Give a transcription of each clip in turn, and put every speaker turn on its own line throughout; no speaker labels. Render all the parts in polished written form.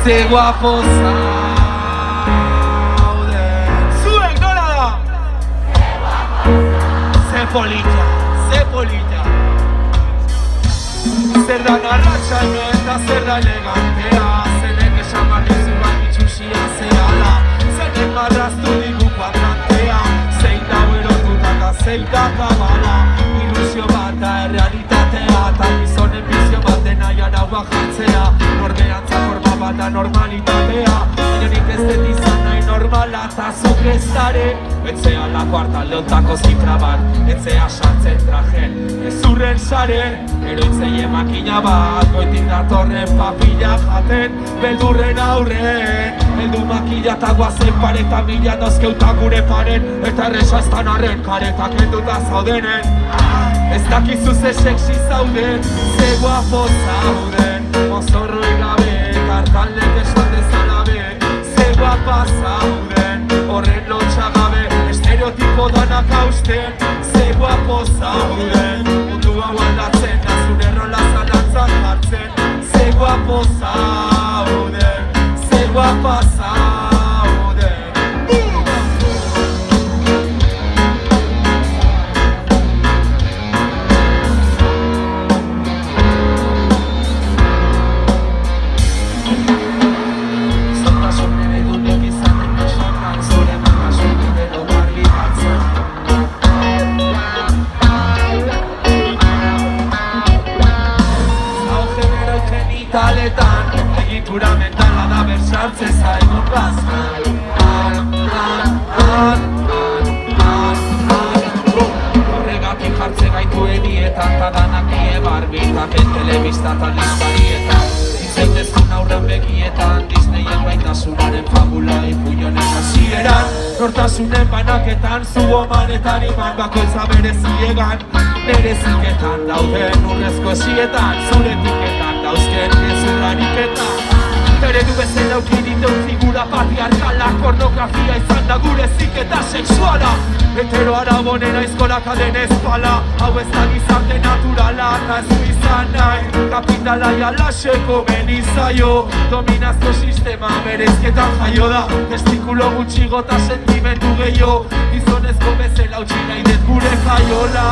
Ze guapo zauden. Zuek nola da? Ze polita, ze polita. Zer da narratxaino eta zer da elegantea. Zenek esan barrizu bat itxusia zehala. Zenek marraztu digu kuadrantea. Zein da erotutaka, zein da kabala. Ilusio bat da errealitatea. Ta gizonen bizio bat dena jaraua jartzea. Norbeantza forma bat da normalitatea. Nik ez dut izan nahi normala eta zuk ez zare. Etzea lako hartaldeontako zifra bat. Etzea sartzen trajen, ez urren sare. Eroitzeie makina bat, goitik datorren papila jaten. Beldurren aurren, beldu makila eta guazen pare eta mila nozkeuta gure paren. Eta erresa ez tan arren karetak enduta zaudenen. Ez dakizu ze sexy zauden, ze guapo zauden. Mozorroi gabe, kartalek esan dezalabe. Ze guapa zauden, horren lotxa gabe. Estereotipo danak hausten, ze guapo zauden. Mundu hau aldatzen, da zure rola zalantzak hartzen. Ze guapo zauden, ze guapa zauden. Egitura mentala da bersartze zaigun bazkan. Horregatik jartze gaitu edietan ta danak die barbitapen telebista eta listarietan. Izaitezkun aurren begietan Disneyen baitasunaren fabula ipuionen hasieran. Nortasunen banaketan zu omanetan iman bakoitza bereziegan. Bereziketan dauden urrezko esietan, zure etiketan dauzken gezurraniketan. Eredu bezen aukiditeun figura patriarkala, pornografia izan da gure ziketa sexuala. Hetero arabonena izkolaka denez pala, hau ez da gizarte naturala, eta ez du izan nahi. Kapitala jalaseko benizaio, dominazio sistema berezketan jaio da. Testikulo gutxigo eta sentimendu gehiago, gizonezko bezala utzi nahi dut gure jaiola.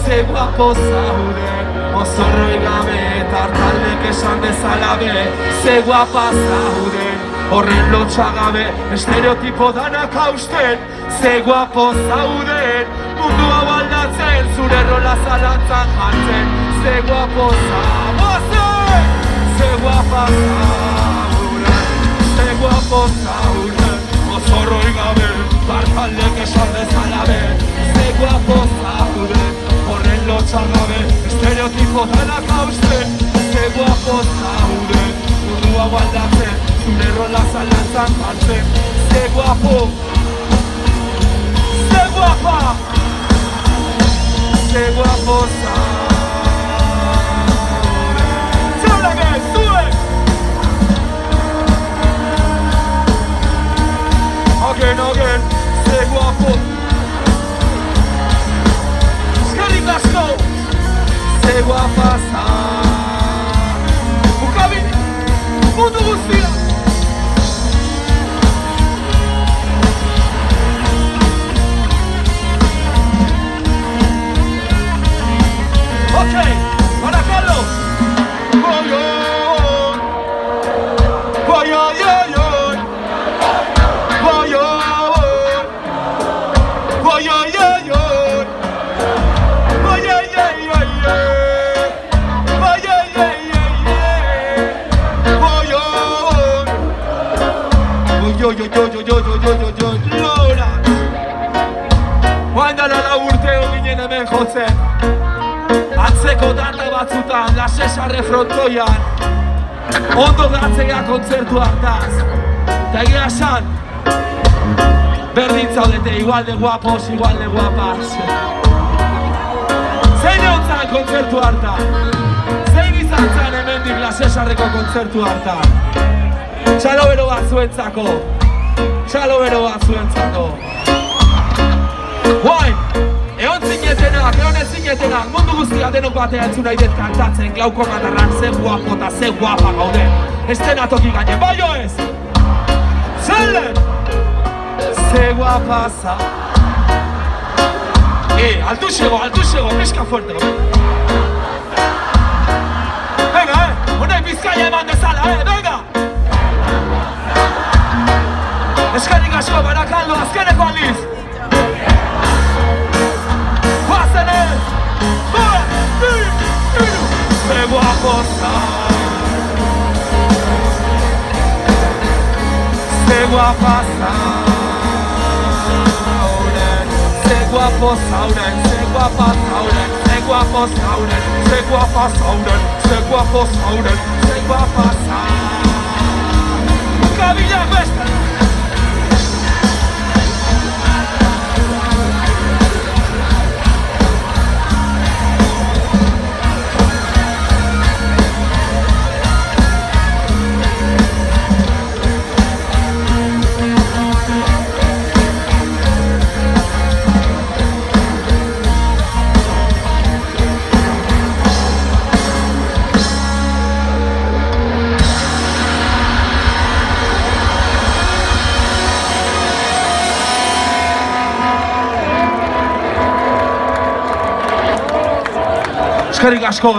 Ze guapo zauden, mozorroi gabe, tartaldek esan dezalabe. Ze guapa zauden, horren lotxa gabe, estereotipo danak hausten. Ze guapo zauden, mundu hau aldatzen, zure rola zalantzan jartzen. Ze guapo zauden, ze guapa zauden, ze guapo zauden, mozorroi gabe, tartaldek esan dezalabe. Ze guapo zauden, horren lotxa gabe, estereotipo danak hausten. Ze guapo zauden, mundu hau aldatzen, zure rola zalantzan jartzen. Ze guapo, ze guapa, ze guapo zauden. Txaurake, zuek! Again, ze guapo. Asko, ze guapa zauden. Ukabin, mundu guztia. Ok, para Carlos. Lola Oaindala lau urteo ginen hemen jotzen. Atzeko data batzutan, lasesarre frontoian. Ondo gatzea kontzertu hartaz. Eta egia esan berdin zaudete, igual de guapos, igual de guapas. Zein egon kontzertu hartan? Zein izan zen hemendik lasesarreko kontzertu hartan? Txalo bero bat zuentzako. Txalo bero bat zuentzako. Guain, egon zinen zinetenak, egon ez zinetenak, mundu guztia denok batea entzun nahi dut kantatzen, glauko matarrak, ze guapo eta ze guapa gauden. Estenatoki gainen, bai o ez? Zelen! Ze guapa za. Altu xego, peska fuerte. Venga, honek Bizkaia eman dezala, venga! Eskerrik asko, Barakaldo, azkeneko aldiz! Guazenez! Ze guapo za. Ze guapa zauden, ze guapo zauden, ze guapa zauden, ze guapo zauden, ze guapa zauden, ze guapo zauden, ze guapa zauden. Kabilak beste! Eskerrik asko,